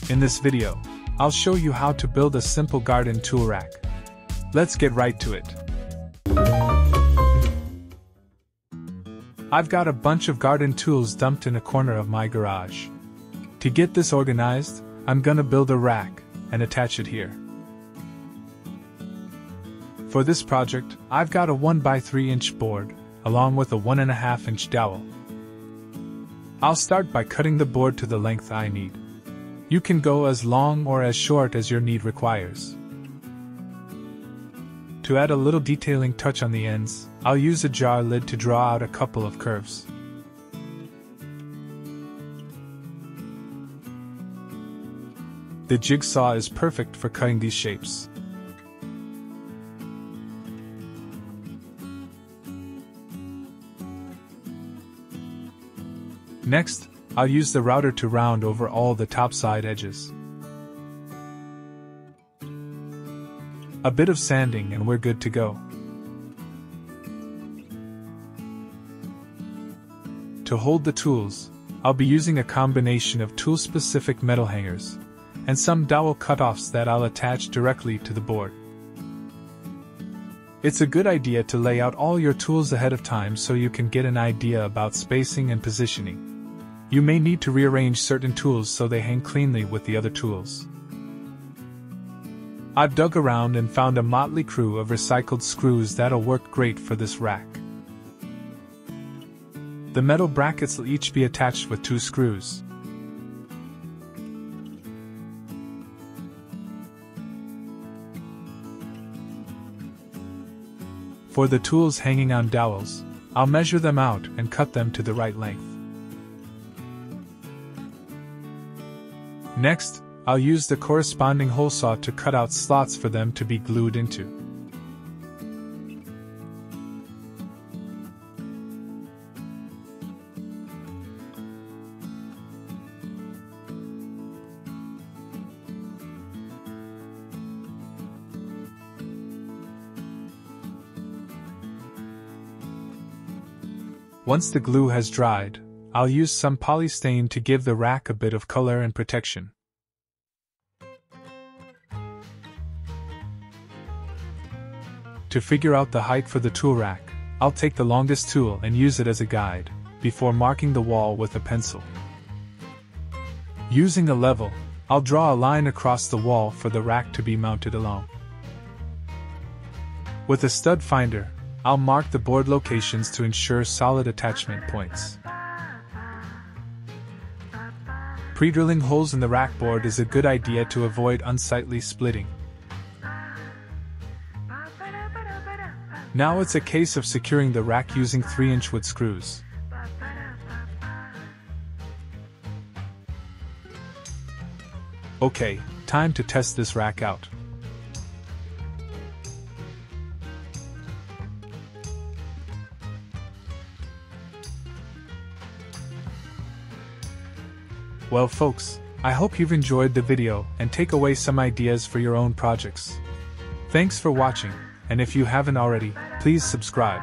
In this video, I'll show you how to build a simple garden tool rack. Let's get right to it. I've got a bunch of garden tools dumped in a corner of my garage. To get this organized, I'm gonna build a rack and attach it here. For this project, I've got a 1x3 inch board, along with a 1.5 inch dowel. I'll start by cutting the board to the length I need. You can go as long or as short as your need requires. To add a little detailing touch on the ends, I'll use a jar lid to draw out a couple of curves. The jigsaw is perfect for cutting these shapes. Next, I'll use the router to round over all the top side edges. A bit of sanding and we're good to go. To hold the tools, I'll be using a combination of tool-specific metal hangers and some dowel cutoffs that I'll attach directly to the board. It's a good idea to lay out all your tools ahead of time so you can get an idea about spacing and positioning. You may need to rearrange certain tools so they hang cleanly with the other tools. I've dug around and found a motley crew of recycled screws that'll work great for this rack. The metal brackets will each be attached with 2 screws. For the tools hanging on dowels, I'll measure them out and cut them to the right length. Next, I'll use the corresponding hole saw to cut out slots for them to be glued into. Once the glue has dried, I'll use some polystyrene to give the rack a bit of color and protection. To figure out the height for the tool rack, I'll take the longest tool and use it as a guide, before marking the wall with a pencil. Using a level, I'll draw a line across the wall for the rack to be mounted along. With a stud finder, I'll mark the board locations to ensure solid attachment points. Pre-drilling holes in the rack board is a good idea to avoid unsightly splitting. Now it's a case of securing the rack using 3-inch wood screws. Okay, time to test this rack out. Well folks, I hope you've enjoyed the video and take away some ideas for your own projects. Thanks for watching, and if you haven't already, please subscribe.